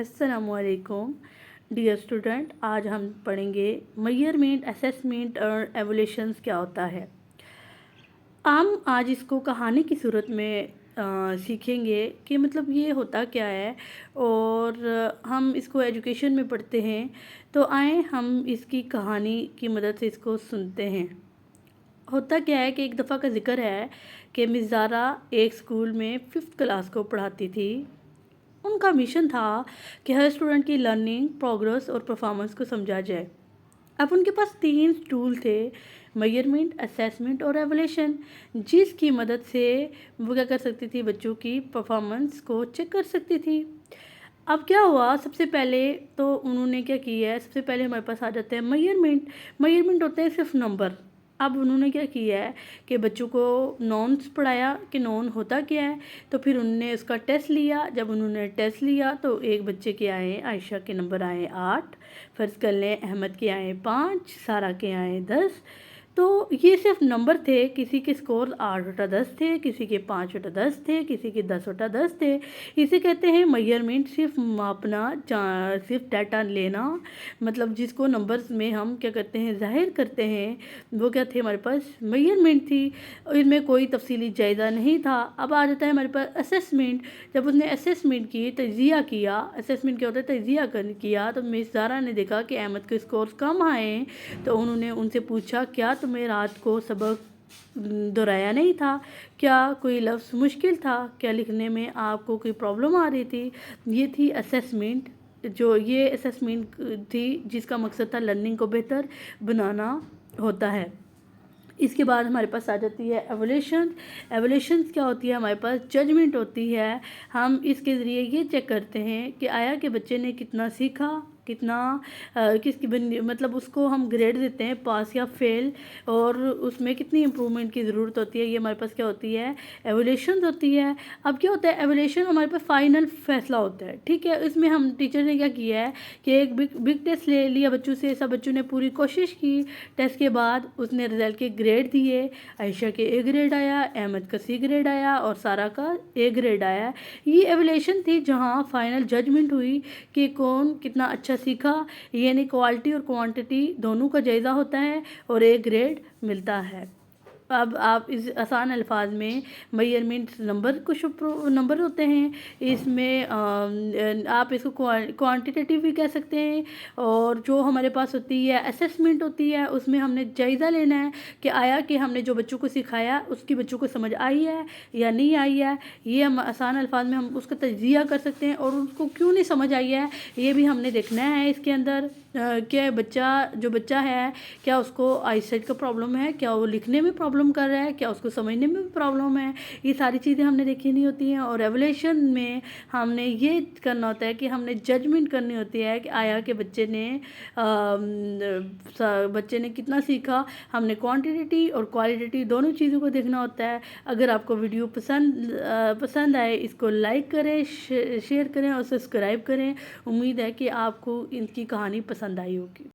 अस्सलाम वालेकुम dear student. आज हम पढ़ेंगे मेजरमेंट, असेसमेंट और एवोल्यूशंस क्या होता है। हम आज इसको कहानी की सूरत में सीखेंगे कि मतलब ये होता क्या है, और हम इसको एजुकेशन में पढ़ते हैं। तो आए हम इसकी कहानी की मदद से इसको सुनते हैं। होता क्या है कि एक दफ़ा का ज़िक्र है कि मिस ज़ारा एक स्कूल में 5th क्लास को पढ़ाती थी। उनका मिशन था कि हर स्टूडेंट की लर्निंग, प्रोग्रेस और परफॉर्मेंस को समझा जाए। अब उनके पास 3 टूल थे, मेजरमेंट, असेसमेंट और एवोल्यूशन, जिसकी मदद से वो क्या कर सकती थी, बच्चों की परफॉर्मेंस को चेक कर सकती थी। अब क्या हुआ, सबसे पहले तो उन्होंने क्या किया है, सबसे पहले हमारे पास आ जाते हैं मेजरमेंट। मेजरमेंट होते हैं सिर्फ नंबर। अब उन्होंने क्या किया है कि बच्चों को नॉन्स पढ़ाया कि नॉन होता क्या है। तो फिर उन्होंने उसका टेस्ट लिया। जब उन्होंने टेस्ट लिया तो एक बच्चे के आए, आयशा के नंबर आए 8, फ़र्ज़ कर लें अहमद के आए 5, सारा के आए 10। तो ये सिर्फ नंबर थे। किसी के स्कोर 8/10 थे, किसी के 5/10 थे, किसी के 10/10 थे। इसे कहते हैं मेजरमेंट। सिर्फ मापना, सिर्फ डाटा लेना, मतलब जिसको नंबर्स में हम क्या करते हैं, ज़ाहिर करते हैं, वो क्या थे, हमारे पास मेजरमेंट थी। इनमें कोई तफसीली जायज़ा नहीं था। अब आ जाता है हमारे पास असेसमेंट। जब उसने असेसमेंट की, तजिया किया, असेसमेंट क्या होता है, तजिया किया, तो मिस ज़ारा ने देखा कि अहमद के स्कोर्स कम आए। तो उन्होंने उनसे पूछा, क्या तुम्हें रात को सबक दोहराया नहीं था? क्या कोई लफ्ज़ मुश्किल था? क्या लिखने में आपको कोई प्रॉब्लम आ रही थी? ये थी असेसमेंट। जो ये असेसमेंट थी जिसका मकसद था लर्निंग को बेहतर बनाना होता है। इसके बाद हमारे पास आ जाती है एवोल्यूशन। एवोल्यूशंस क्या होती है, हमारे पास जजमेंट होती है। हम इसके ज़रिए ये चेक करते हैं कि आया कि बच्चे ने कितना सीखा, कितना मतलब उसको हम ग्रेड देते हैं, पास या फेल, और उसमें कितनी इम्प्रूवमेंट की ज़रूरत होती है। ये हमारे पास क्या होती है, एवोल्यूशन होती है। अब क्या होता है, एवोल्यूशन हमारे पास फाइनल फैसला होता है। ठीक है, इसमें हम टीचर ने क्या किया है कि एक बिग टेस्ट ले लिया बच्चों से। सब बच्चों ने पूरी कोशिश की। टेस्ट के बाद उसने रिजल्ट के ग्रेड दिए। आयशा के A ग्रेड आया, अहमद का C ग्रेड आया और सारा का A ग्रेड आया। ये एवोल्यूशन थी जहाँ फाइनल जजमेंट हुई कि कौन कितना अच्छा सीखा। यानी क्वालिटी और क्वांटिटी दोनों का जायज़ा होता है और A ग्रेड मिलता है। अब आप इस आसान अल्फाज में मेजरमेंट नंबर, कुछ नंबर होते हैं इसमें, आप इसको क्वांटिटेटिव भी कह सकते हैं। और जो हमारे पास होती है असेसमेंट होती है, उसमें हमने जायज़ा लेना है कि आया कि हमने जो बच्चों को सिखाया उसकी बच्चों को समझ आई है या नहीं आई है। ये हम आसान अल्फाज में हम उसका तजिया कर सकते हैं, और उसको क्यों नहीं समझ आई है ये भी हमने देखना है इसके अंदर। क्या बच्चा है, क्या उसको आईसाइट का प्रॉब्लम है, क्या वो लिखने में प्रॉब्लम कर रहा है, क्या उसको समझने में भी प्रॉब्लम है। ये सारी चीज़ें हमने देखी नहीं होती हैं। और एवोल्यूशन में हमने ये करना होता है कि हमने जजमेंट करनी होती है कि आया कि बच्चे ने कितना सीखा। हमने क्वांटिटी और क्वालिटी दोनों चीज़ों को देखना होता है। अगर आपको वीडियो पसंद आए, इसको लाइक करें, शेयर करें और सब्सक्राइब करें। उम्मीद है कि आपको इनकी कहानी पसंद आई होगी।